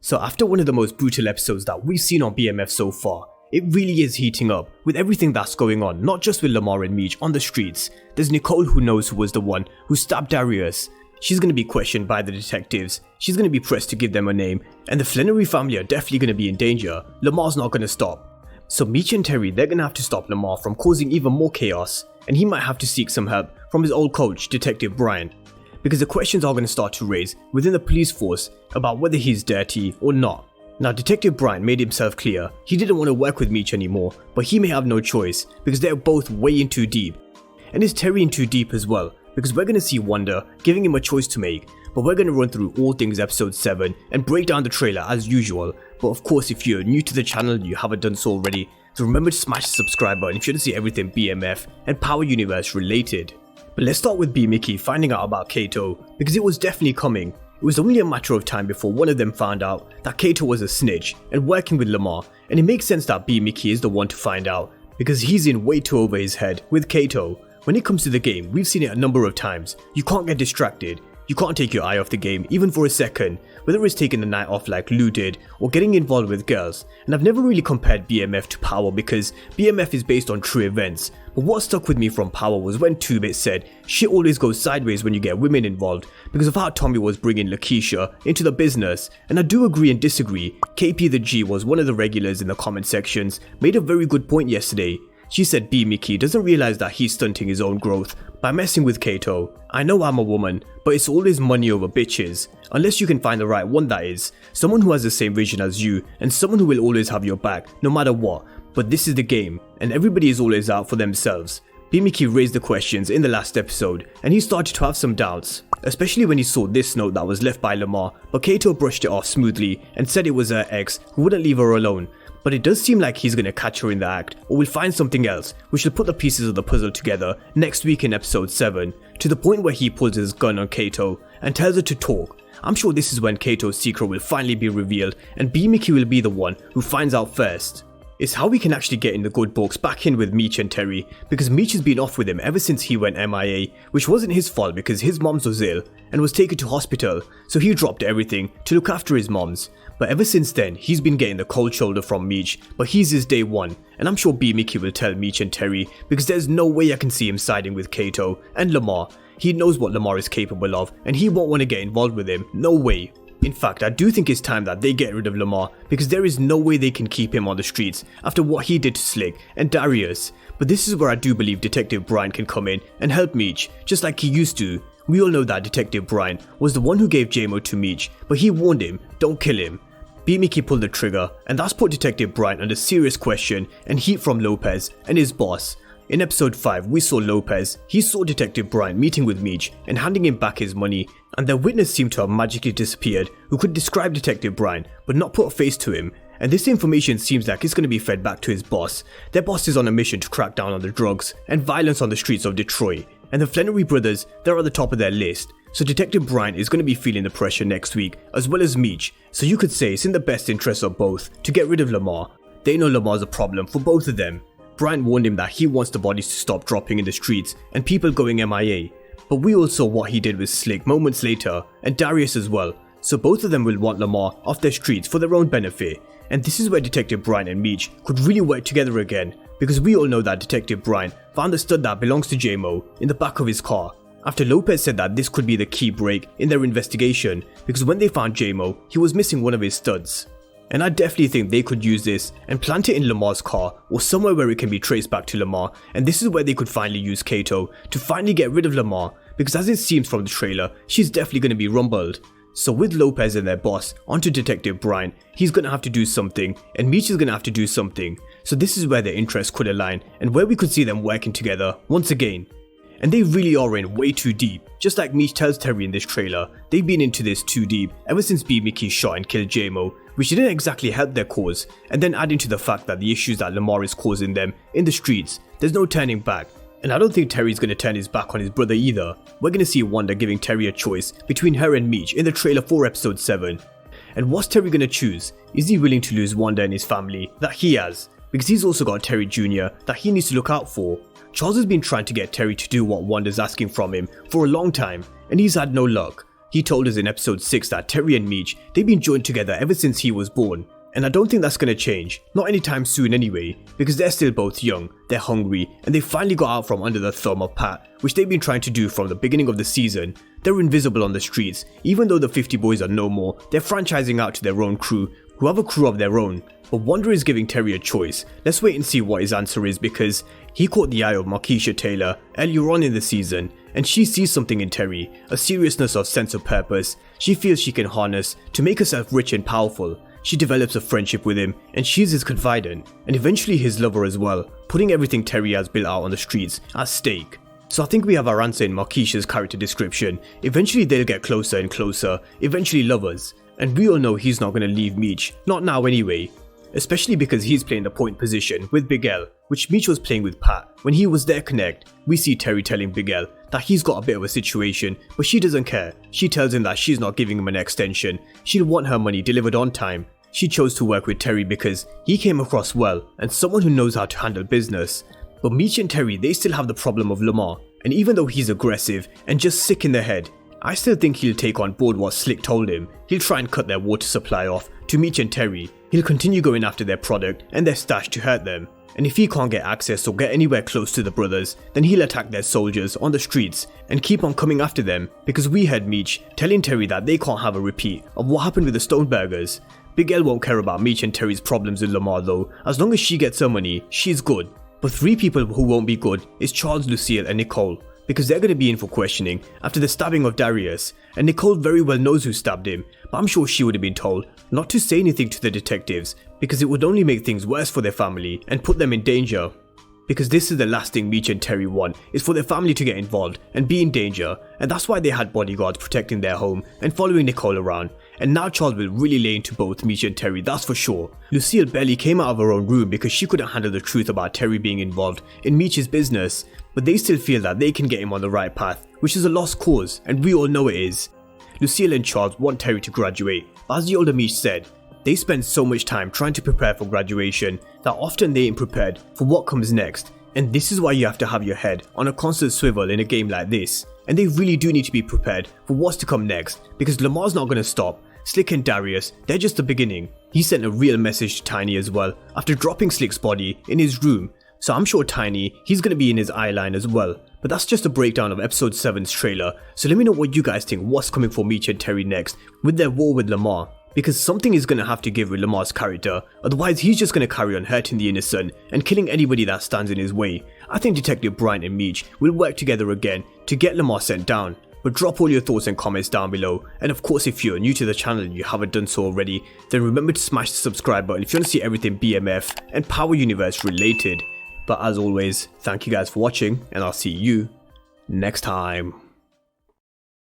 So after one of the most brutal episodes that we've seen on BMF so far, it really is heating up with everything that's going on, not just with Lamar and Meech on the streets. There's Nicole, who knows who was the one who stabbed Darius. She's going to be questioned by the detectives, she's going to be pressed to give them a name, and the Flannery family are definitely going to be in danger. Lamar's not going to stop. So Meech and Terry, they're going to have to stop Lamar from causing even more chaos, and he might have to seek some help from his old coach, Detective Bryant. Because the questions are going to start to raise within the police force about whether he's dirty or not. Now, Detective Bryant made himself clear he didn't want to work with Meech anymore, but he may have no choice because they're both way in too deep. And is Terry in too deep as well? Because we're going to see Wanda giving him a choice to make, but we're going to run through all things episode 7 and break down the trailer as usual. But of course, if you're new to the channel and you haven't done so already, so remember to smash the subscribe button if you want to see everything BMF and Power Universe related. But let's start with B-Mickie finding out about Kato, because it was definitely coming. It was only a matter of time before one of them found out that Kato was a snitch and working with Lamar, and it makes sense that B-Mickie is the one to find out, because he's in way too over his head with Kato. When it comes to the game, we've seen it a number of times. You can't get distracted. You can't take your eye off the game even for a second, whether it's taking the night off like Lou did or getting involved with girls. And I've never really compared BMF to Power because BMF is based on true events, but what stuck with me from Power was when 2-Bit said shit always goes sideways when you get women involved because of how Tommy was bringing Lakeisha into the business. And I do agree and disagree. KP the G was one of the regulars in the comment sections, made a very good point yesterday. She said B-Mickie doesn't realize that he's stunting his own growth by messing with Kato. I know I'm a woman, but it's always money over bitches. Unless you can find the right one, that is. Someone who has the same vision as you and someone who will always have your back no matter what. But this is the game and everybody is always out for themselves. B-Mickie raised the questions in the last episode and he started to have some doubts, especially when he saw this note that was left by Lamar, but Kato brushed it off smoothly and said it was her ex who wouldn't leave her alone. But it does seem like he's going to catch her in the act, or we'll find something else which will put the pieces of the puzzle together next week in episode 7, to the point where he pulls his gun on Kato and tells her to talk. I'm sure this is when Kato's secret will finally be revealed and B-Mickie will be the one who finds out first. It's how we can actually get in the good books back in with Meech and Terry, because Meech has been off with him ever since he went MIA, which wasn't his fault because his moms was ill and was taken to hospital, so he dropped everything to look after his moms. But ever since then, he's been getting the cold shoulder from Meech, but he's his day one, and I'm sure B-Mickie will tell Meech and Terry because there's no way I can see him siding with Kato and Lamar. He knows what Lamar is capable of and he won't want to get involved with him, no way. In fact, I do think it's time that they get rid of Lamar because there is no way they can keep him on the streets after what he did to Slick and Darius. But this is where I do believe Detective Bryant can come in and help Meech, just like he used to. We all know that Detective Bryant was the one who gave JMO to Meech, but he warned him, don't kill him. B-Mickie pulled the trigger, and that's put Detective Bryant under serious question and heat from Lopez and his boss. In episode 5, we saw Lopez. He saw Detective Bryant meeting with Meech and handing him back his money, and their witness seemed to have magically disappeared who could describe Detective Bryant but not put a face to him. And this information seems like it's going to be fed back to his boss. Their boss is on a mission to crack down on the drugs and violence on the streets of Detroit, and the Flannery brothers, they're at the top of their list. So Detective Bryant is going to be feeling the pressure next week, as well as Meech. So you could say it's in the best interest of both to get rid of Lamar. They know Lamar's a problem for both of them. Bryant warned him that he wants the bodies to stop dropping in the streets and people going MIA. But we all saw what he did with Slick moments later, and Darius as well. So both of them will want Lamar off their streets for their own benefit. And this is where Detective Bryant and Meech could really work together again, because we all know that Detective Bryant found the stud that belongs to JMO in the back of his car, after Lopez said that this could be the key break in their investigation, because when they found JMO, he was missing one of his studs. And I definitely think they could use this and plant it in Lamar's car or somewhere where it can be traced back to Lamar, and this is where they could finally use Kato to finally get rid of Lamar, because as it seems from the trailer, she's definitely going to be rumbled. So with Lopez and their boss onto Detective Bryant, he's going to have to do something and Meech is going to have to do something. So this is where their interests could align and where we could see them working together once again. And they really are in way too deep. Just like Meech tells Terry in this trailer, they've been into this too deep ever since B-Mickie shot and killed JMO, which didn't exactly help their cause, and then adding to the fact that the issues that Lamar is causing them in the streets, there's no turning back. And I don't think Terry's going to turn his back on his brother either. We're going to see Wanda giving Terry a choice between her and Meech in the trailer for episode 7. And what's Terry going to choose? Is he willing to lose Wanda and his family that he has? Because he's also got Terry Jr. that he needs to look out for. Charles has been trying to get Terry to do what Wanda's asking from him for a long time, and he's had no luck. He told us in episode 6 that Terry and Meech, they've been joined together ever since he was born. And I don't think that's gonna change, not anytime soon anyway, because they're still both young, they're hungry, and they finally got out from under the thumb of Pat, which they've been trying to do from the beginning of the season. They're invisible on the streets, even though the 50 boys are no more, they're franchising out to their own crew, who have a crew of their own. But Wonder is giving Terry a choice. Let's wait and see what his answer is, because he caught the eye of Markeisha Taylor earlier on in the season, and she sees something in Terry, a seriousness of sense of purpose she feels she can harness to make herself rich and powerful. She develops a friendship with him, and she's his confidant, and eventually his lover as well, putting everything Terry has built out on the streets at stake. So I think we have our answer in Markeisha's character description. Eventually they'll get closer and closer, eventually lovers. And we all know he's not going to leave Meech, not now anyway. Especially because he's playing the point position with Big L, which Meech was playing with Pat. When he was their connect, we see Terry telling Big L that he's got a bit of a situation, but she doesn't care. She tells him that she's not giving him an extension, she'll want her money delivered on time. She chose to work with Terry because he came across well and someone who knows how to handle business. But Meech and Terry, they still have the problem of Lamar, and even though he's aggressive and just sick in the head, I still think he'll take on board what Slick told him. He'll try and cut their water supply off to Meech and Terry. He'll continue going after their product and their stash to hurt them. And if he can't get access or get anywhere close to the brothers, then he'll attack their soldiers on the streets and keep on coming after them, because we heard Meech telling Terry that they can't have a repeat of what happened with the Stonebergers. Big L won't care about Meech and Terry's problems with Lamar though. As long as she gets her money, she's good. But 3 people who won't be good is Charles, Lucille and Nicole, because they're going to be in for questioning after the stabbing of Darius, and Nicole very well knows who stabbed him, but I'm sure she would have been told not to say anything to the detectives because it would only make things worse for their family and put them in danger. Because this is the last thing Meech and Terry want, is for their family to get involved and be in danger, and that's why they had bodyguards protecting their home and following Nicole around. And now Charles will really lay into both Meech and Terry, that's for sure. Lucille barely came out of her own room because she couldn't handle the truth about Terry being involved in Meech's business, but they still feel that they can get him on the right path, which is a lost cause, and we all know it is. Lucille and Charles want Terry to graduate, but as the older Meech said, they spend so much time trying to prepare for graduation that often they ain't prepared for what comes next. And this is why you have to have your head on a constant swivel in a game like this. And they really do need to be prepared for what's to come next, because Lamar's not going to stop. Slick and Darius, they're just the beginning. He sent a real message to Tiny as well after dropping Slick's body in his room. So I'm sure Tiny, he's going to be in his eye line as well. But that's just a breakdown of episode 7's trailer. So let me know what you guys think, what's coming for Meech and Terry next with their war with Lamar. Because something is going to have to give with Lamar's character, otherwise he's just going to carry on hurting the innocent and killing anybody that stands in his way. I think Detective Bryant and Meech will work together again to get Lamar sent down. But drop all your thoughts and comments down below, and of course if you're new to the channel and you haven't done so already, then remember to smash the subscribe button if you want to see everything BMF and Power Universe related. But as always, thank you guys for watching, and I'll see you next time.